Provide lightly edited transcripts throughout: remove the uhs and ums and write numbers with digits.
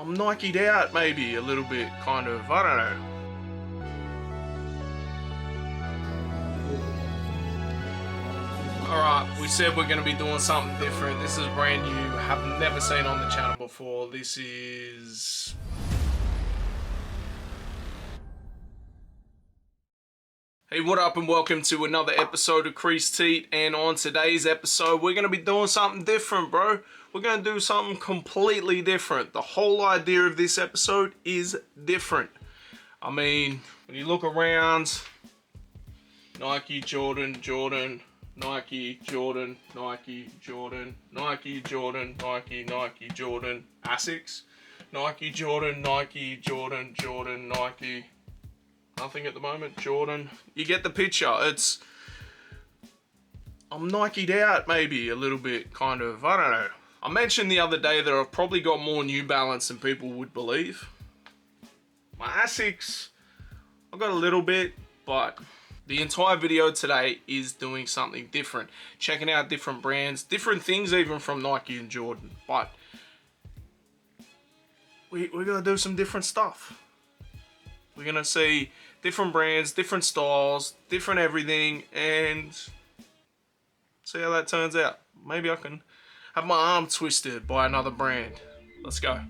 I'm Nike'd out maybe a little bit, kind of, I don't know. Alright, we said we're going to be doing something different. This is brand new, have never seen on the channel before. This is... Hey, what up and welcome to another episode of Crease T, and on today's episode we're going to be doing something different, bro. We're going to do something completely different. The whole idea of this episode is different. I mean, when you look around, Nike, Jordan, Jordan, Nike, Jordan, Nike, Jordan, Nike, Jordan, Nike, Nike, Jordan, ASICS, Nike, Jordan, Nike, Jordan, Jordan, Nike. Nothing at the moment, Jordan. You get the picture. I'm Nike'd out maybe a little bit, kind of, I don't know. I mentioned the other day that I've probably got more New Balance than people would believe. My ASICS, I've got a little bit, but the entire video today is doing something different. Checking out different brands, different things even from Nike and Jordan. But we're gonna do some different stuff. We're gonna see different brands, different styles, different everything, and see how that turns out. Maybe I can have my arm twisted by another brand. Let's go.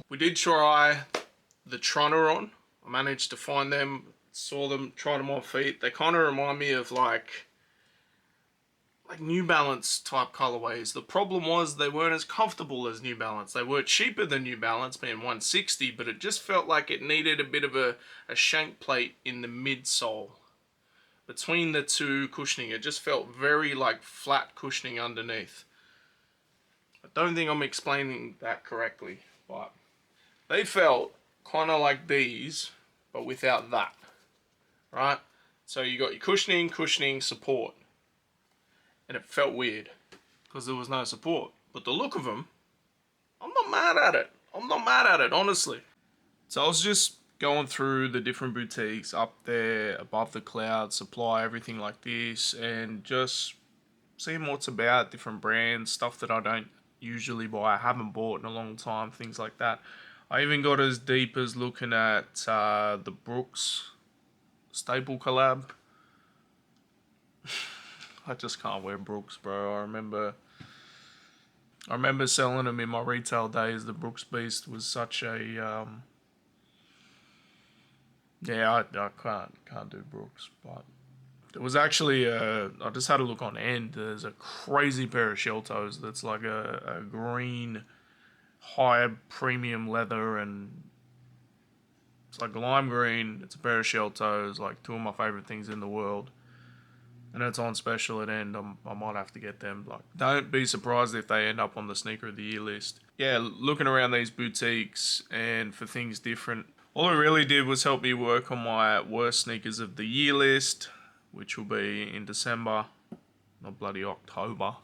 We did try the Troneron. I managed to find them, saw them, tried them on feet. They kind of remind me of like New Balance type colorways. The problem was they weren't as comfortable as New Balance. They were cheaper than New Balance, being $160, but it just felt like it needed a bit of a shank plate in the midsole. Between the two cushioning, it just felt very like flat cushioning underneath. I don't think I'm explaining that correctly, but they felt kind of like these, but without that, right? So you got your cushioning, support. And it felt weird, because there was no support. But the look of them, I'm not mad at it. I'm not mad at it, honestly. So I was just going through the different boutiques up there, above the clouds, Supply, everything like this, and just seeing what's about, different brands, stuff that I don't usually buy, I haven't bought in a long time, things like that. I even got as deep as looking at the Brooks staple collab. I just can't wear Brooks, bro. I remember selling them in my retail days. The Brooks Beast was such a yeah, I can't do Brooks, but There was actually I just had a look on End. There's a crazy pair of shell toes that's like a green, high premium leather, and it's like lime green. It's a pair of shell toes, like two of my favorite things in the world. And it's on special at End. I might have to get them. Like, don't be surprised if they end up on the sneaker of the year list. Yeah, looking around these boutiques and for things different. All it really did was help me work on my worst sneakers of the year list, which will be in December, not bloody October.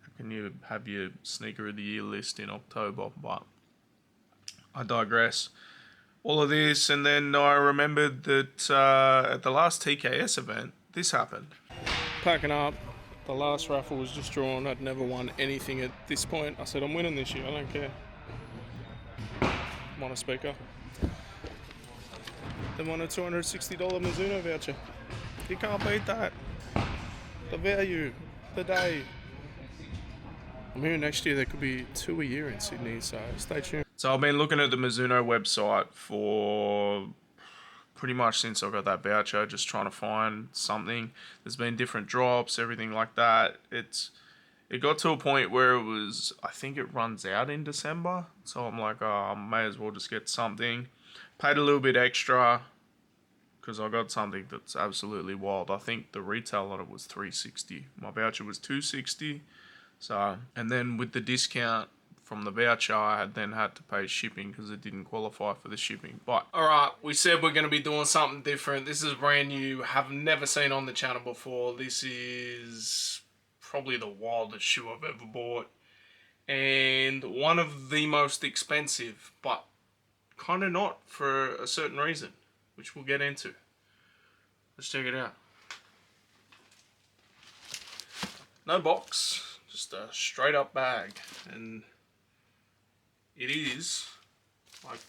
How can you have your sneaker of the year list in October? But I digress. All of this, and then I remembered that at the last TKS event, this happened. Packing up. The last raffle was just drawn. I'd never won anything at this point. I said, I'm winning this year. I don't care. I'm on a speaker. Then won a $260 Mizuno voucher. You can't beat that. The value. The day. I'm hearing next year there could be 2 a year in Sydney, so stay tuned. So I've been looking at the Mizuno website for pretty much since I got that voucher, just trying to find something. There's been different drops, everything like that. It got to a point where it was, I think it runs out in December. So I'm like, I may as well just get something. Paid a little bit extra because I got something that's absolutely wild. I think the retail on it was $360. My voucher was $260. So, and then with the discount from the voucher, I then had to pay shipping because it didn't qualify for the shipping. But alright, we said we're going to be doing something different. This is brand new, have never seen on the channel before. This is probably the wildest shoe I've ever bought, and one of the most expensive, but kind of not for a certain reason, which we'll get into. Let's check it out. No box, just a straight up bag, and it is like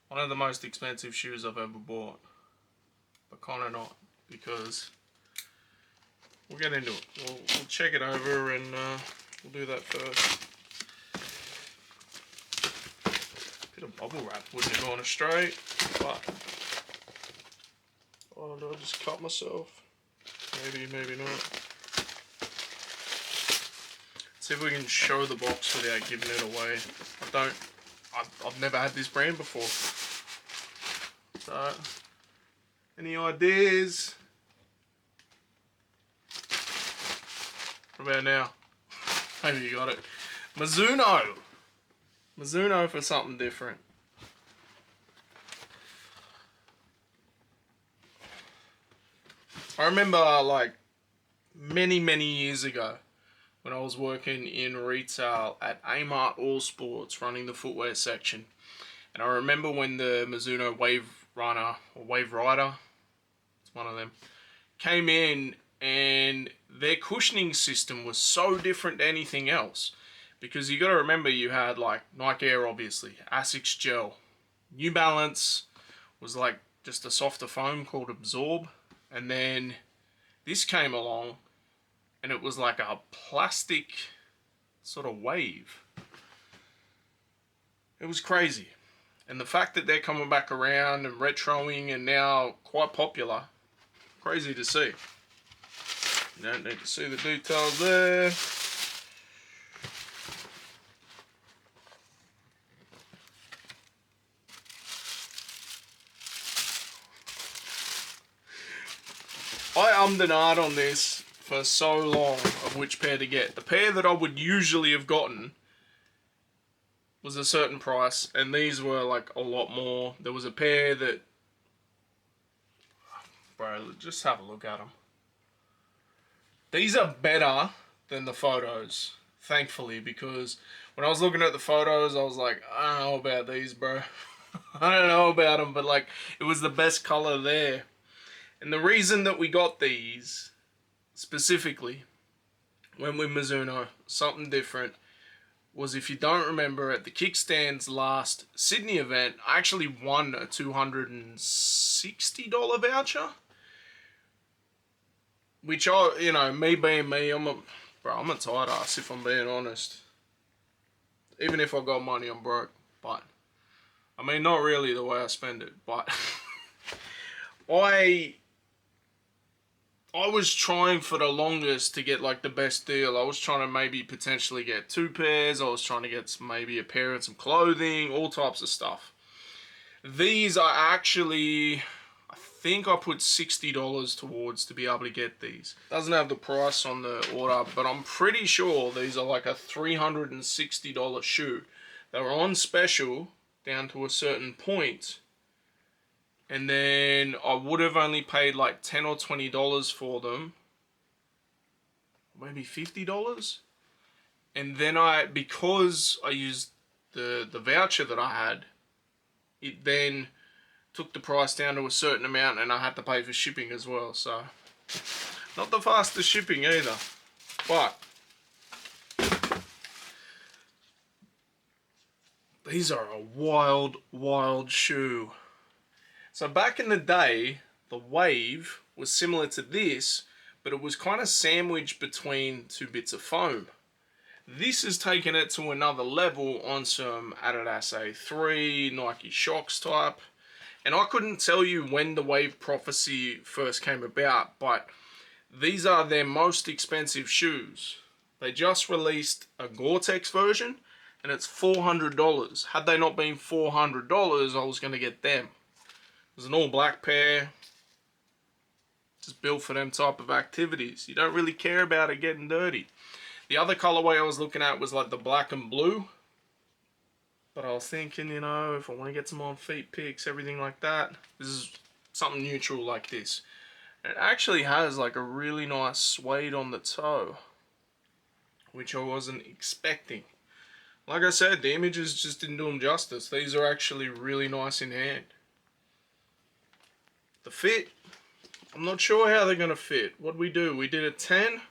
one of the most expensive shoes I've ever bought, but kind of not, because we'll get into it. We'll check it over, and we'll do that first. Bit of bubble wrap wouldn't have gone straight, but oh, did I just cut myself? Maybe, maybe not. See if we can show the box without giving it away. I've never had this brand before. So, any ideas? What about now? Maybe you got it. Mizuno! Mizuno for something different. I remember like many years ago, when I was working in retail at Amart All Sports, running the footwear section. And I remember when the Mizuno Wave Runner, or Wave Rider, it's one of them, came in, and their cushioning system was so different to anything else. Because you got to remember, you had like Nike Air, obviously, ASICS Gel. New Balance was like just a softer foam called Absorb. And then this came along, and it was like a plastic sort of wave. It was crazy. And the fact that they're coming back around and retroing and now quite popular, crazy to see. You don't need to see the details there. I ummed and ahed on this for so long of which pair to get. The pair that I would usually have gotten was a certain price, and these were like a lot more. There was a pair that, bro, just have a look at them. These are better than the photos, thankfully, because when I was looking at the photos, I was like, I don't know about these, bro. I don't know about them, but like, it was the best color there. And the reason that we got these specifically, when we're Mizuno, something different, was, if you don't remember, at the Kickstand's last Sydney event, I actually won a $260 voucher. Which, you know, me being me, I'm a tight ass, if I'm being honest. Even if I got money, I'm broke. But, I mean, not really the way I spend it, but I I was trying for the longest to get like the best deal. I was trying to maybe potentially get 2 pairs. I was trying to get maybe a pair and some clothing, all types of stuff. These are actually, I think I put $60 towards to be able to get these. Doesn't have the price on the order, but I'm pretty sure these are like a $360 shoe. They were on special down to a certain point, and then I would have only paid like $10 or $20 for them, maybe $50. And then because I used the voucher that I had, it then took the price down to a certain amount, and I had to pay for shipping as well. So not the fastest shipping either, but these are a wild shoe. So back in the day, the Wave was similar to this, but it was kind of sandwiched between 2 bits of foam. This has taken it to another level on some Adidas A3, Nike Shox type. And I couldn't tell you when the Wave Prophecy first came about, but these are their most expensive shoes. They just released a Gore-Tex version, and it's $400. Had they not been $400, I was going to get them. It was an all black pair, just built for them type of activities. You don't really care about it getting dirty. The other colorway I was looking at was like the black and blue. But I was thinking, you know, if I want to get some on feet pics, everything like that, this is something neutral like this. And it actually has like a really nice suede on the toe, which I wasn't expecting. Like I said, the images just didn't do them justice. These are actually really nice in hand. The fit, I'm not sure how they're going to fit. What we do, we did a 10.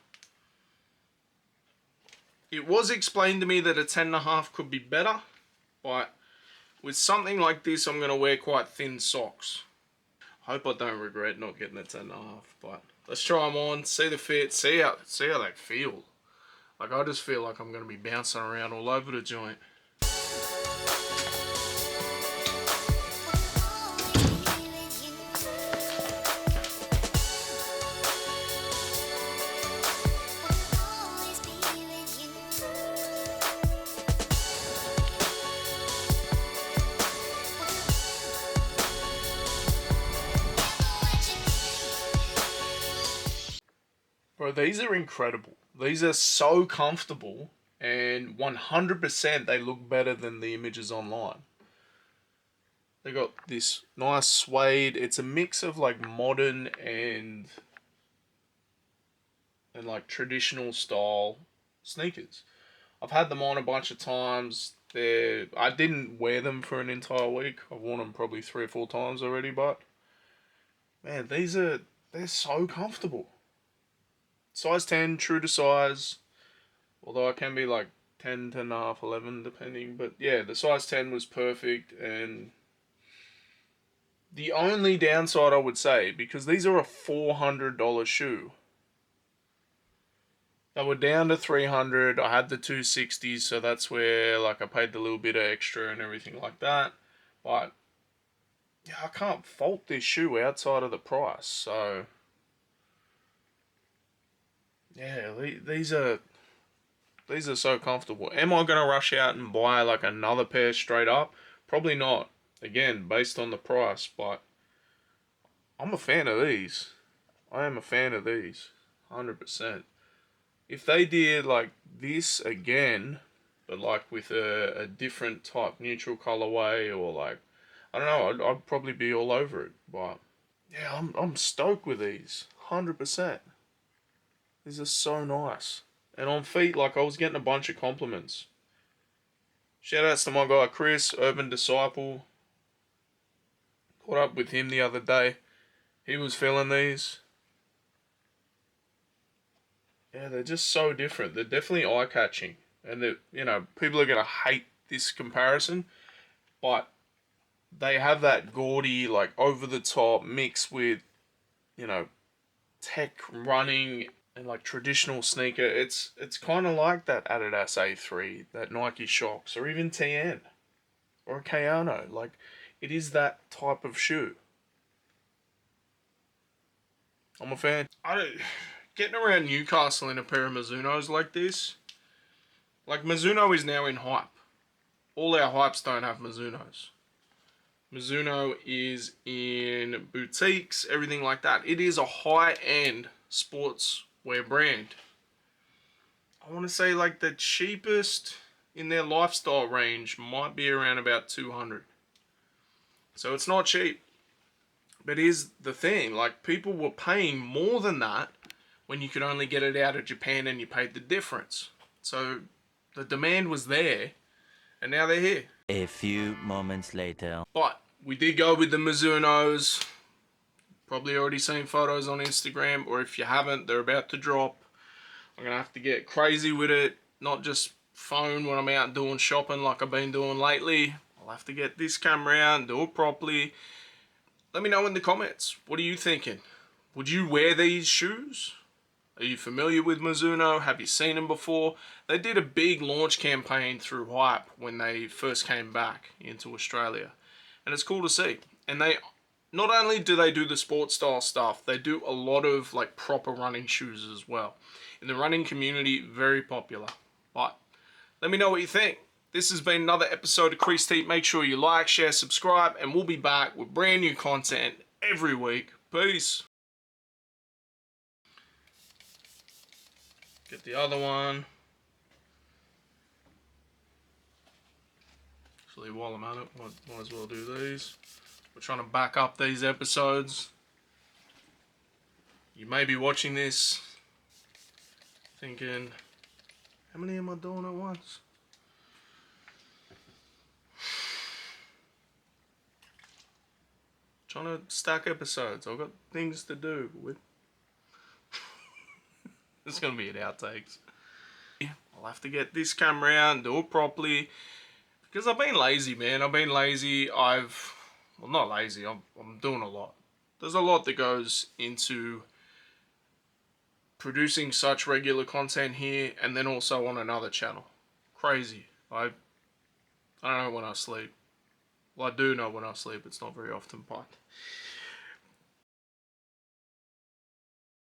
It was explained to me that a 10.5 could be better, but with something like this, I'm going to wear quite thin socks. I hope I don't regret not getting a 10.5, but let's try them on, see the fit, see how they feel. Like, I just feel like I'm going to be bouncing around all over the joint. Bro, these are incredible. These are so comfortable, and 100% they look better than the images online. They got this nice suede. It's a mix of like modern and like traditional style sneakers. I've had them on a bunch of times. I didn't wear them for an entire week. I've worn them probably 3 or 4 times already, but man, they're so comfortable. Size 10, true to size. Although I can be like 10, 10.5, 11 depending. But yeah, the size 10 was perfect. And the only downside I would say, because these are a $400 shoe. They were down to $300. I had the 260s, so that's where like I paid the little bit of extra and everything like that. But yeah, I can't fault this shoe outside of the price. So yeah, these are so comfortable. Am I going to rush out and buy like another pair straight up? Probably not. Again, based on the price, but I'm a fan of these. I am a fan of these, 100%. If they did like this again, but like with a different type neutral colorway, or like, I don't know, I'd probably be all over it. But yeah, I'm stoked with these, 100%. These are so nice. And on feet, like I was getting a bunch of compliments. Shout outs to my guy Chris, Urban Disciple. Caught up with him the other day. He was feeling these. Yeah, they're just so different. They're definitely eye-catching. And people are going to hate this comparison. But they have that gaudy, like over-the-top mix with, tech running and like traditional sneaker. It's kind of like that Adidas A3, that Nike Shox, or even TN, or a Kayano. Like, it is that type of shoe. I'm a fan. Getting around Newcastle in a pair of Mizunos like this, like Mizuno is now in hype. All our hypes don't have Mizunos. Mizuno is in boutiques, everything like that. It is a high-end sportswear brand. I want to say like the cheapest in their lifestyle range might be around about 200. So it's not cheap. But here's the thing, like people were paying more than that when you could only get it out of Japan and you paid the difference. So the demand was there and now they're here. A few moments later. But we did go with the Mizunos. Probably already seen photos on Instagram, or if you haven't, they're about to drop. I'm gonna have to get crazy with it, not just phone when I'm out doing shopping like I've been doing lately. I'll have to get this camera out and do it properly. Let me know in the comments, what are you thinking? Would you wear these shoes? Are you familiar with Mizuno? Have you seen them before? They did a big launch campaign through Hype when they first came back into Australia. And it's cool to see. And they, not only do they do the sports style stuff, they do a lot of like proper running shoes as well. In the running community, very popular. But let me know what you think. This has been another episode of Crease T. Make sure you like, share, subscribe, and we'll be back with brand new content every week. Peace. Get the other one. Actually, while I'm at it, might as well do these. We're trying to back up these episodes. You may be watching this thinking, how many am I doing at once? Trying to stack episodes. I've got things to do with. It's gonna be an outtakes. I'll have to get this camera out and do it properly because I've been lazy, man. I've been lazy. Well, not lazy. I'm doing a lot. There's a lot that goes into producing such regular content here and then also on another channel. Crazy. I don't know when I sleep. Well, I do know when I sleep. It's not very often, but